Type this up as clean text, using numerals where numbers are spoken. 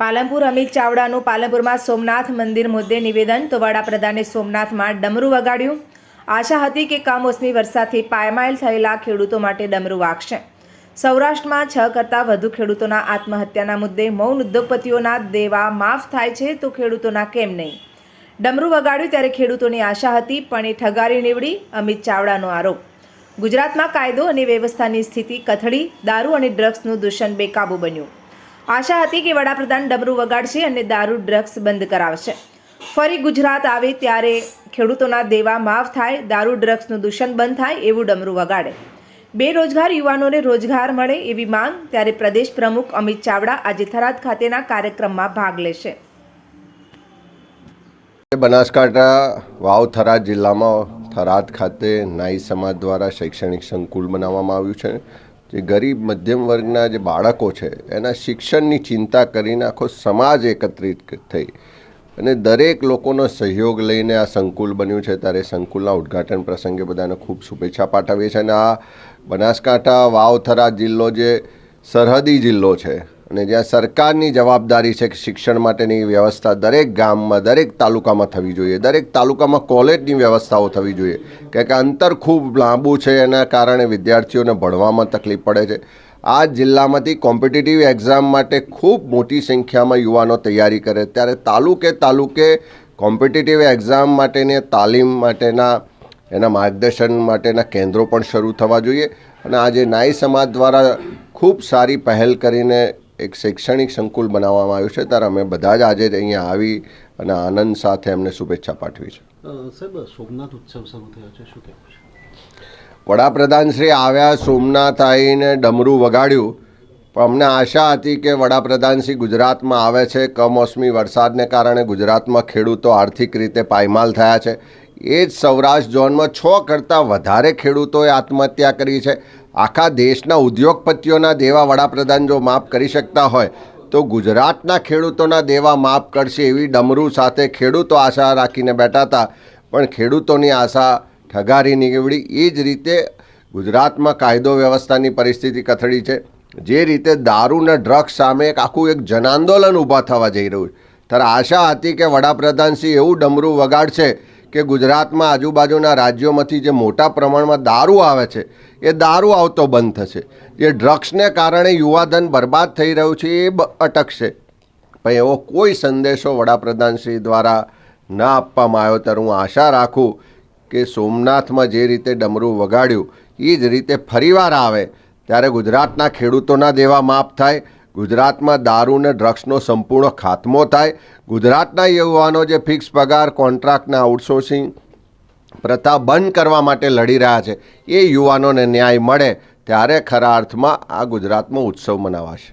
પાલનપુર અમિત ચાવડાનું પાલનપુરમાં સોમનાથ મંદિર મુદ્દે નિવેદન તો વડાપ્રધાને સોમનાથમાં ડમરું વગાડ્યું। આશા હતી કે કમોસમી વરસાદથી પાયમાલ થયેલા ખેડૂતો માટે ડમરું વાગશે। સૌરાષ્ટ્રમાં 6 કરતાં વધુ ખેડૂતોના આત્મહત્યાના મુદ્દે મૌન ઉદ્યોગપતિઓના દેવા માફ થાય છે તો ખેડૂતોના કેમ નહીં? ડમરું વગાડ્યું ત્યારે ખેડૂતોની આશા હતી પણ એ ઠગારી નીવડી। અમિત ચાવડાનો આરોપ। ગુજરાતમાં કાયદો અને વ્યવસ્થાની સ્થિતિ કથળી, દારૂ અને ડ્રગ્સનું દૂષણ બેકાબૂ બન્યું। આશા હતી કે વડાપ્રધાન ડમરું વગાડશે અને દારૂ ડ્રગ્સ બંધ કરાવશે। ફરી ગુજરાત આવે ત્યારે ખેડૂતોના દેવા માફ થાય, દારૂ ડ્રગ્સનું દૂષણ બંધ થાય એવું ડમરું વગાડે। બેરોજગાર યુવાનોને રોજગાર મળે એવી માંગ। ત્યારે પ્રદેશ પ્રમુખ અમિત ચાવડા આજે થરાદ ખાતેના કાર્યક્રમમાં ભાગ લેશે। બનાસકાંઠા વાવ થરાદ જિલ્લામાં થરાદ ખાતે નાઈ સમાજ દ્વારા શૈક્ષણિક સંકુલ બનાવવામાં આવ્યું છે। જે ગરીબ મધ્યમ વર્ગના જે બાળકો છે એના શિક્ષણની ચિંતા કરીને આખો સમાજ એકત્રિત થઈ અને દરેક લોકોનો સહયોગ લઈને આ સંકુલ બન્યું છે। ત્યારે સંકુલના ઉદ્ઘાટન પ્રસંગે બધાને ખૂબ શુભેચ્છા પાઠવીએ છીએ। અને આ બનાસકાંઠા વાવ થરાદ જિલ્લો જે સરહદી જિલ્લો છે અને જ્યાં સરકારની જવાબદારી છે કે શિક્ષણ માટેની વ્યવસ્થા દરેક ગામમાં, દરેક તાલુકામાં થવી જોઈએ, દરેક તાલુકામાં કોલેજની વ્યવસ્થાઓ થવી જોઈએ, કે અંતર ખૂબ લાંબુ છે એના કારણે વિદ્યાર્થીઓને ભણવામાં તકલીફ પડે છે। આ જિલ્લામાંથી કોમ્પિટિટિવ એક્ઝામ માટે ખૂબ મોટી સંખ્યામાં યુવાનો તૈયારી કરે, ત્યારે તાલુકે કોમ્પિટિટિવ એક્ઝામ માટેની તાલીમ માટેના એના માર્ગદર્શન માટેના કેન્દ્રો પણ શરૂ થવા જોઈએ। અને આજે નાઈ સમાજ દ્વારા ખૂબ સારી પહેલ કરીને એક શૈક્ષણિક સંકુલ બનાવવામાં આવ્યું છે। ત્યારે અમે બધા જ આજે અહીંયા આવી અને આનંદ સાથે એમને શુભેચ્છા પાઠવી છે। સાહેબ, સોમનાથ ઉત્સવ શરૂ થયો છે, શું કહેવું છે? વડાપ્રધાન શ્રી આવ્યા, સોમનાથ આવીને ડમરું વગાડ્યું, પણ અમને આશા હતી કે વડાપ્રધાન શ્રી ગુજરાતમાં આવે છે, કમોસમી વરસાદને કારણે ગુજરાતમાં ખેડૂતો આર્થિક રીતે પાયમાલ થયા છે। એ જ સૌરાષ્ટ્ર ઝોનમાં 6 કરતાં વધારે ખેડૂતોએ આત્મહત્યા કરી છે। આખા દેશના ઉદ્યોગપતિઓના દેવા વડાપ્રધાન જો માફ કરી શકતા હોય તો ગુજરાતના ખેડૂતોના દેવા માફ કરશે એવી ડમરું સાથે ખેડૂતો આશા રાખીને બેઠા હતા, પણ ખેડૂતોની આશા ઠગારી નીવડી। એ જ રીતે ગુજરાતમાં કાયદો વ્યવસ્થાની પરિસ્થિતિ કથળી છે। જે રીતે દારૂ અને ડ્રગ્સ સામે એક જન આંદોલન ઊભા થવા જઈ રહ્યું છે, ત્યારે આશા હતી કે વડાપ્રધાનશ્રી એવું ડમરું વગાડશે કે ગુજરાતમાં આજુબાજુના રાજ્યોમાંથી જે મોટા પ્રમાણમાં દારૂ આવે છે એ દારૂ આવતો બંધ થશે, જે ડ્રગ્સને કારણે યુવાધન બરબાદ થઈ રહ્યું છે એ અટકશે। પણ એવો કોઈ સંદેશો વડાપ્રધાનશ્રી દ્વારા ન આપવામાં આવ્યો। ત્યારે હું આશા રાખું કે સોમનાથમાં જે રીતે ડમરું વગાડ્યું એ જ રીતે ફરીવાર આવે ત્યારે ગુજરાતના ખેડૂતોના દેવા માફ થાય, ગુજરાતમાં દારૂ અને ડ્રગ્સનો સંપૂર્ણ ખાત્મો થાય, ગુજરાતના યુવાનો જે ફિક્સ પગાર, કોન્ટ્રાક્ટના આઉટસોર્સિંગ પ્રથા બંધ કરવા માટે લડી રહ્યા છે એ યુવાનોને ન્યાય મળે, ત્યારે ખરા અર્થમાં આ ગુજરાતમાં ઉત્સવ મનાવાશે।